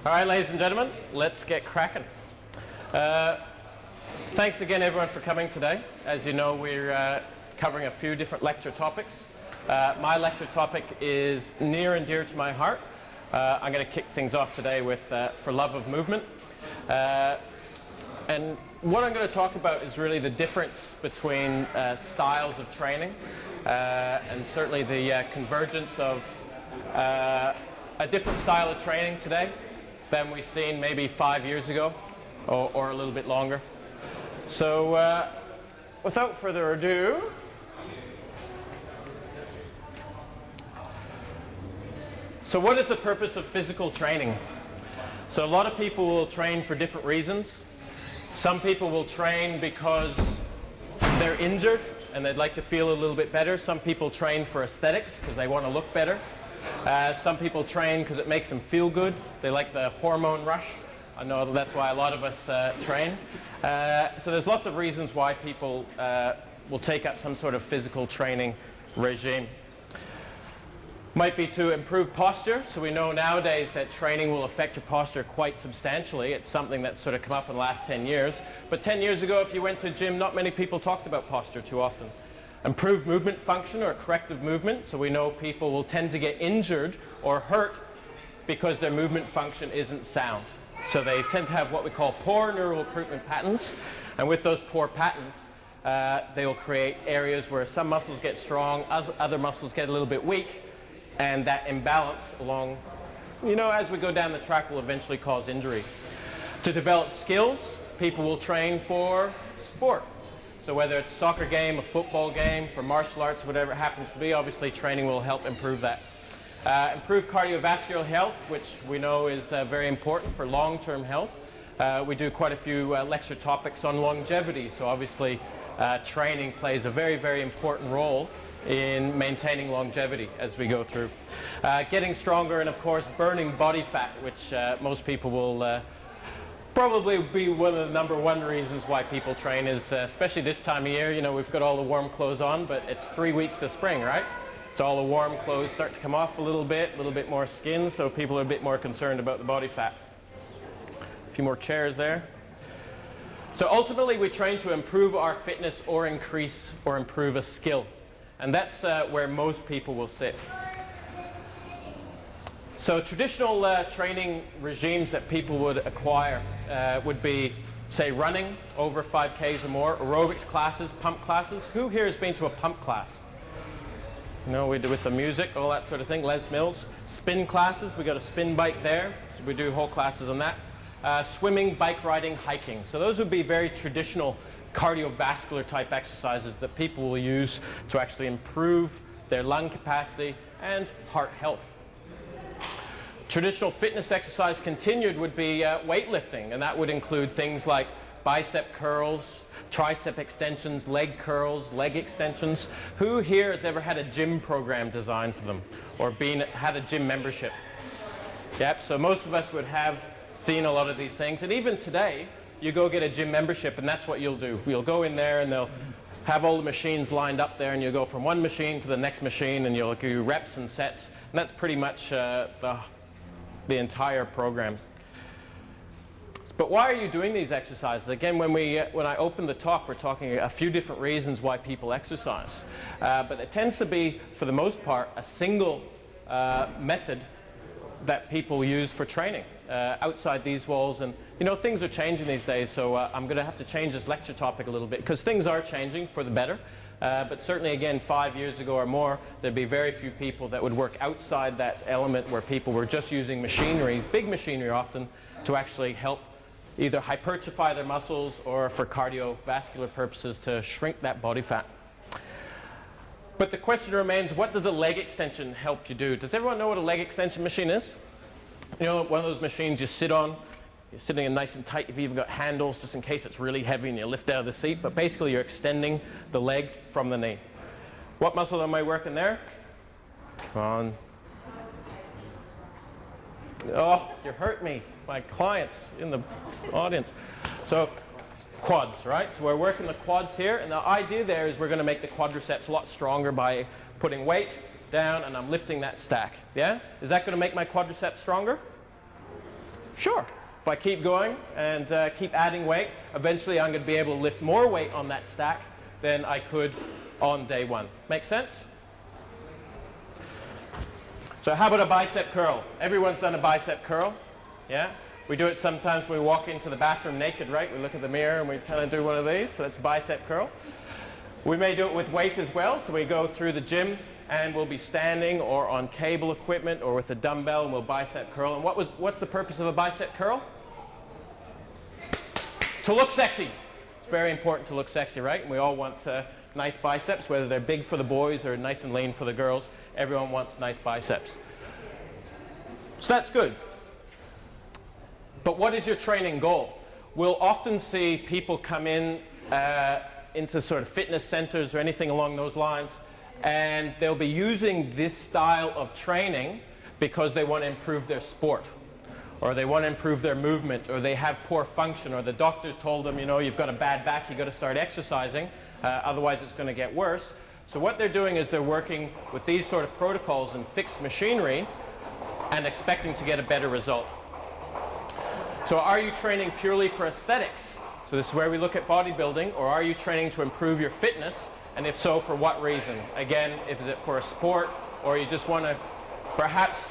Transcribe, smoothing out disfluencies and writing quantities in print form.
All right, ladies and gentlemen, let's get cracking. Thanks again, everyone, for coming today. As you know, we're covering a few different lecture topics. My lecture topic is near and dear to my heart. I'm going to kick things off today with For Love of Movement. And what I'm going to talk about is really the difference between styles of training and certainly the convergence of a different style of training today than we've seen maybe 5 years ago or a little bit longer. So without further ado, so what is the purpose of physical training? So a lot of people will train for different reasons. Some people will train because they're injured and they'd like to feel a little bit better. Some people train for aesthetics because they want to look better. Some people train because it makes them feel good. They like the hormone rush. I know that's why a lot of us train. So there's lots of reasons why people will take up some sort of physical training regime. Might be to improve posture. So we know nowadays that training will affect your posture quite substantially. It's something that's sort of come up in the last 10 years. But 10 years ago, if you went to a gym, not many people talked about posture too often. Improved movement function or corrective movement. So we know people will tend to get injured or hurt because their movement function isn't sound. So they tend to have what we call poor neural recruitment patterns. And with those poor patterns, they will create areas where some muscles get strong, other muscles get a little bit weak. And that imbalance along, as we go down the track will eventually cause injury. To develop skills, people will train for sport. So whether it's a soccer game, a football game, for martial arts, whatever it happens to be, obviously training will help improve that. Improve cardiovascular health, which we know is very important for long-term health. We do quite a few lecture topics on longevity, so obviously training plays a very, very important role in maintaining longevity as we go through. Getting stronger and, of course, burning body fat, which most people will probably be one of the #1 reasons why people train is, especially this time of year, we've got all the warm clothes on, but it's 3 weeks to spring, right? So all the warm clothes start to come off a little bit more skin, so people are a bit more concerned about the body fat. A few more chairs there. So ultimately, we train to improve our fitness or increase or improve a skill. And that's where most people will sit. So traditional training regimes that people would acquire would be, say, running over 5Ks or more, aerobics classes, pump classes. Who here has been to a pump class? We do with the music, all that sort of thing. Les Mills. Spin classes, we got a spin bike there. So we do whole classes on that. Swimming, bike riding, hiking. So those would be very traditional cardiovascular type exercises that people will use to actually improve their lung capacity and heart health. Traditional fitness exercise continued would be weightlifting, and that would include things like bicep curls, tricep extensions, leg curls, leg extensions. Who here has ever had a gym program designed for them or had a gym membership? Yep, so most of us would have seen a lot of these things, and even today you go get a gym membership and that's what you'll do. You'll go in there and they'll have all the machines lined up there and you'll go from one machine to the next machine and you'll do reps and sets, and that's pretty much the entire program. But why are you doing these exercises? Again, when I open the talk, we're talking a few different reasons why people exercise. But it tends to be, for the most part, a single method that people use for training outside these walls. And things are changing these days, so I'm going to have to change this lecture topic a little bit because things are changing for the better. But certainly, again, 5 years ago or more, there'd be very few people that would work outside that element where people were just using machinery, big machinery often, to actually help either hypertrophy their muscles or for cardiovascular purposes to shrink that body fat. But the question remains, what does a leg extension help you do? Does everyone know what a leg extension machine is? One of those machines you sit on. You're sitting in nice and tight. You've even got handles just in case it's really heavy and you lift out of the seat. But basically, you're extending the leg from the knee. What muscle am I working there? Come on. Oh, you hurt me. My clients in the audience. So quads, right? So we're working the quads here, and the idea there is we're going to make the quadriceps a lot stronger by putting weight down and I'm lifting that stack. Yeah? Is that going to make my quadriceps stronger? Sure. If I keep going and keep adding weight, eventually I'm going to be able to lift more weight on that stack than I could on day one. Make sense? So how about a bicep curl? Everyone's done a bicep curl. Yeah? We do it sometimes when we walk into the bathroom naked, right? We look at the mirror and we kind of do one of these. So that's bicep curl. We may do it with weight as well. So we go through the gym and we'll be standing or on cable equipment or with a dumbbell and we'll bicep curl. And what's the purpose of a bicep curl? To look sexy. It's very important to look sexy, right? And we all want nice biceps, whether they're big for the boys or nice and lean for the girls. Everyone wants nice biceps. So that's good. But what is your training goal? We'll often see people come in into sort of fitness centers or anything along those lines, and they'll be using this style of training because they want to improve their sport, or they want to improve their movement, or they have poor function, or the doctors told them, you know, you've got a bad back, you've got to start exercising, otherwise it's going to get worse. So what they're doing is they're working with these sort of protocols and fixed machinery and expecting to get a better result. So are you training purely for aesthetics? So this is where we look at bodybuilding, or are you training to improve your fitness? And if so, for what reason? Again, is it for a sport, or you just want to perhaps